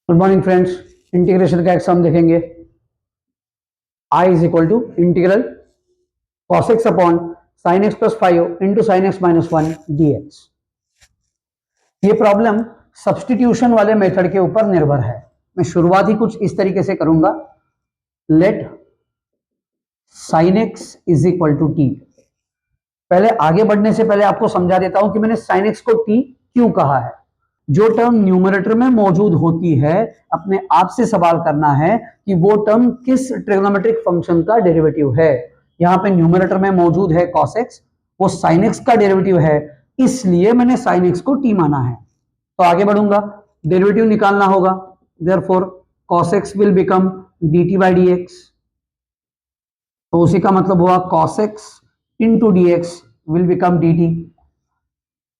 Good morning friends. Integration का exam देखेंगे। I is equal to integral cos x upon sine x plus 5 into sine x minus 1 dx। ये problem substitution वाले method के ऊपर निर्भर है। मैं शुरुआत ही कुछ इस तरीके से करूंगा। Let sine x is equal to t. पहले आगे बढ़ने से पहले आपको समझा देता हूं कि मैंने साइन एक्स को टी क्यों कहा है। जो टर्म न्यूमरेटर में मौजूद होती है, अपने आप से सवाल करना है कि वो टर्म किस ट्रिग्नोमेट्रिक फंक्शन का डेरिवेटिव है। यहां पे न्यूमरेटर में मौजूद है cos x, वो sin x का डेरिवेटिव है, इसलिए मैंने sin x को t माना है। तो आगे बढ़ूंगा, डेरिवेटिव निकालना होगा। Therefore cos x will become dt by dx। तो उसी का मतलब हुआ cos x into dx will become dt।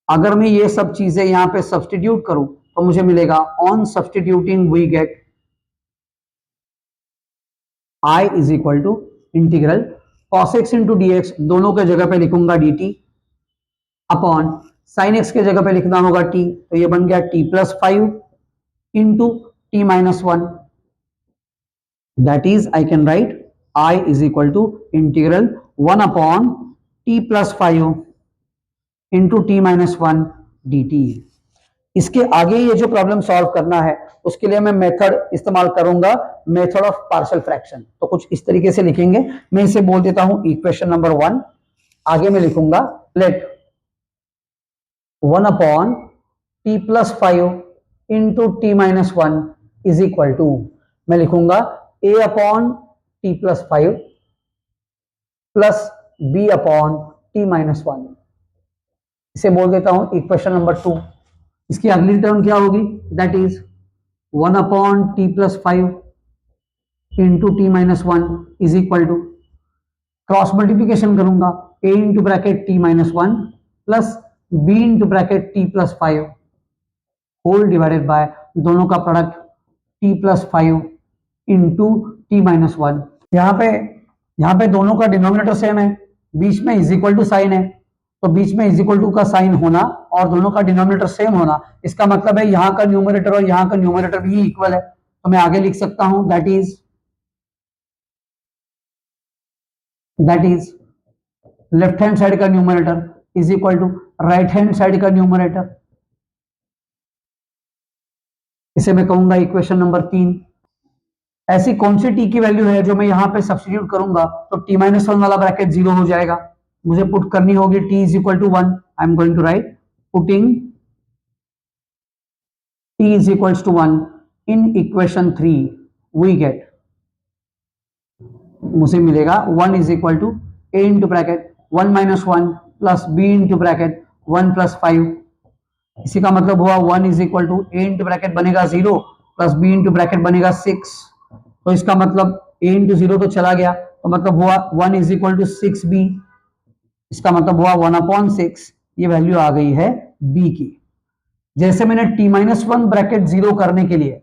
अगर मैं ये सब चीजें यहां पे सब्सटीट्यूट करूं तो मुझे मिलेगा on substituting we get I is equal to integral cos x into d x, दोनों के जगह पे लिखूंगा d t, upon sine x के जगह पे लिखना होगा टी, तो ये बन गया t plus 5 into T minus 1। That is I can write I is equal to integral 1 upon T plus 5 into T minus 1 d t. इसके आगे ये जो प्रॉब्लम सॉल्व करना है उसके लिए मैं मेथड इस्तेमाल करूंगा, मेथड ऑफ पार्शियल फ्रैक्शन। तो कुछ इस तरीके से लिखेंगे। मैं इसे बोल देता हूं इक्वेशन नंबर 1। आगे मैं लिखूंगा let 1 upon T plus 5 into T minus 1 is equal to, मैं लिखूंगा A upon T plus 5 plus B upon T minus 1। इसे बोल देता हूं इक्वेशन नंबर 2। इसकी अगली टर्म क्या होगी, that is 1 upon T plus 5 into T minus 1 is equal to, cross multiplication करूंगा, A into bracket T minus 1 plus B into bracket T plus 5 whole divided by दोनों का product T plus 5 into T minus 1। यहाँ पे दोनों का denominator same है, बीच में is equal to sign है, तो बीच में इज इक्वल टू का साइन होना और दोनों का डिनोमिनेटर सेम होना, इसका मतलब है यहां का न्यूमरेटर और यहां का न्यूमरेटर भी इक्वल है। तो मैं आगे लिख सकता हूं that is left hand side का numerator is equal to right hand side का न्यूमरेटर। इसे मैं कहूंगा इक्वेशन नंबर 3। ऐसी कौन सी टी की वैल्यू है जो मैं यहां पे सब्स्टिट्यूट करूंगा तो टी माइनस 1 वाला ब्रैकेट 0 हो जाएगा। मुझे पुट करनी होगी t is equal to 1। I am going to write putting t is equals to 1 in equation 3 we get, मुझे मिलेगा 1 is equal to a into bracket 1 minus 1 plus b into bracket 1 plus 5। इसी का मतलब हुआ 1 is equal to a into bracket बनेगा 0 plus b into bracket बनेगा 6। तो इसका मतलब a into 0 तो चला गया, तो मतलब हुआ 1 is equal to 6b। इसका मतलब हुआ 1 upon 6, ये वैल्यू आ गई है b की। जैसे मैंने t माइनस 1 ब्रैकेट 0 करने के लिए,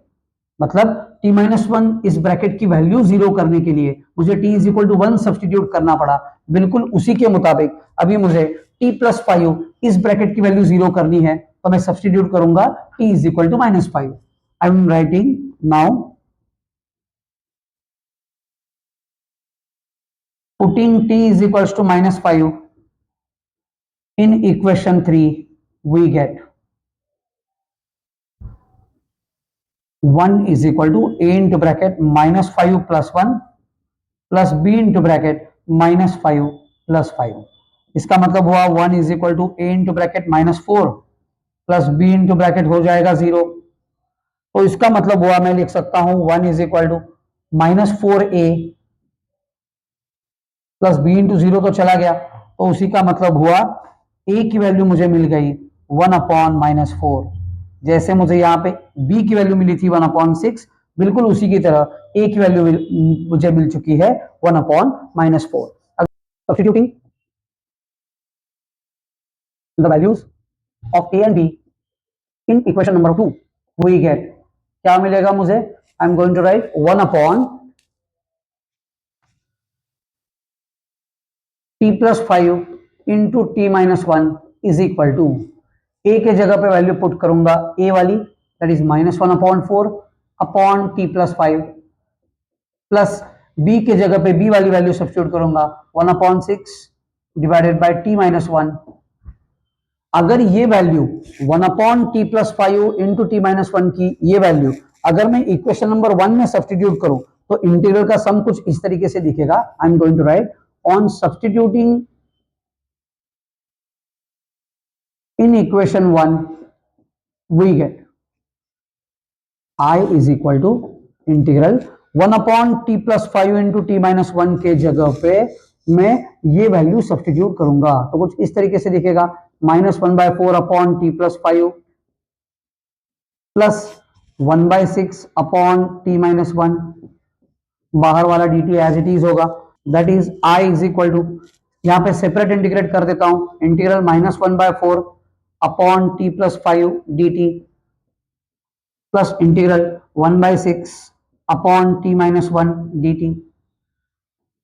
मतलब t माइनस 1 इस ब्रैकेट की वैल्यू 0 करने के लिए मुझे t is equal to 1 substitute करना पड़ा, बिल्कुल उसी के मुताबिक अभी मुझे t प्लस 5 इस ब्रैकेट की वैल्यू 0 करनी है, तो मैं सब्स्टिट्यूट करूंगा t is equal to minus 5। I am writing now putting t is equal to minus 5 in equation 3 we get 1 is equal to a into bracket minus 5 plus 1 plus b into bracket minus 5 plus 5। इसका मतलब हुआ 1 is equal to a into bracket minus 4 plus b into bracket हो जाएगा 0। तो इसका मतलब हुआ मैं लिख सकता हूं 1 is equal to minus 4a plus b into 0 तो चला गया, तो उसी का मतलब हुआ a की वैल्यू मुझे मिल गई 1 अपॉन माइनस 4। जैसे मुझे यहाँ पे b की वैल्यू मिली थी 1 अपॉन 6, बिल्कुल उसी की तरह a की वैल्यू मुझे मिल चुकी है 1 upon minus 4। Substituting the values of a and b in equation number 2 we get, क्या मिलेगा मुझे, I am going to write 1 upon t plus 5 into T minus 1 is equal to, A के जगह पे वैल्यू पुट करूंगा a वाली, that is minus 1 upon 4, upon T plus 5 plus b के जगह पे b वाली वैल्यू सब्स्टिट्यूट करूंगा 1/6 डिवाइडेड बाय t माइनस 1। अगर ये value 1/t+5 into T minus 1 की ये वैल्यू अगर मैं इक्वेशन नंबर 1 में सब्स्टिट्यूट करूं तो इंटीग्रल का सम कुछ इस तरीके से दिखेगा। I am going to write on substituting in equation 1 we get I is equal to integral 1/t+5 into T minus 1 के जगह पे मैं ये वैल्यू सब्स्टिट्यूट करूंगा तो कुछ इस तरीके से दिखेगा -1/4/t+5 plus 1/6 upon T minus 1, बाहर वाला dt एज इट इज होगा। That is I is equal to, यहां पे सेपरेट इंटीग्रेट कर देता हूं, integral -1/4/t+5 dt plus integral 1/6 upon T minus 1 dt।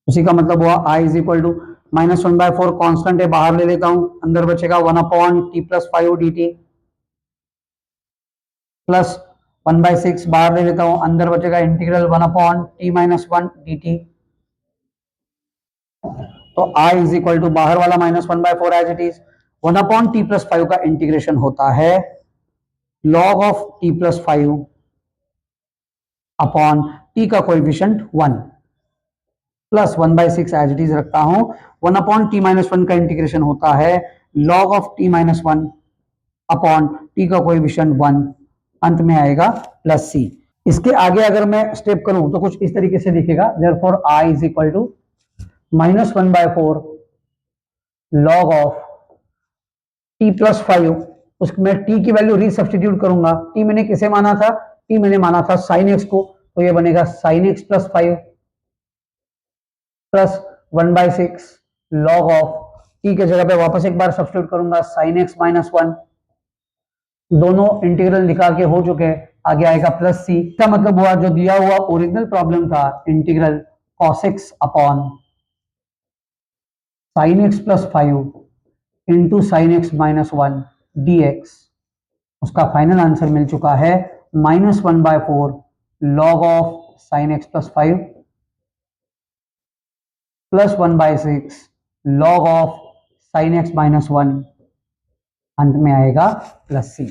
उसी का मतलब हुआ I is equal to -1/4 constant है, बाहर ले लेता हूं, अंदर बचेगा 1/t+5 dt प्लस 1/6 बाहर ले लेता हूं, अंदर बचेगा इंटीग्रल 1/t माइनस 1 dt। तो I इज इक्वल टू बाहर वाला -1/4 एज इट इज 1/t+5 का इंटीग्रेशन होता है log of t+5 upon t का coefficient 1 plus 1/6 as it is रखता हूं। 1/t माइनस 1 का इंटीग्रेशन होता है log of t minus 1 upon t का कोएफिशिएंट 1, अंत में आएगा प्लस c। इसके आगे अगर मैं स्टेप करूं तो कुछ इस तरीके से दिखेगा। Therefore I is equal to -1/4 log of t+5, उसमें t की वैल्यू रीसब्स्टिट्यूट करूंगा। t मैंने किसे माना था? t मैंने माना था sin x को, तो ये बनेगा sin x plus 5 plus 1/6 log of t के जगह पे वापस एक बार सब्स्टिट्यूट करूंगा sin x माइनस 1। दोनों इंटीग्रल निकाल के हो चुके हैं, आगे आएगा प्लस c। इसका मतलब हुआ जो दिया हुआ ओरिजिनल प्रॉब्लम था integral cos x upon sin x plus 5 into sine x minus 1 dx, उसका फाइनल आंसर मिल चुका है -1/4 log of sine x plus 5 plus 1/6 log of sine x minus 1, अंत में आएगा प्लस c।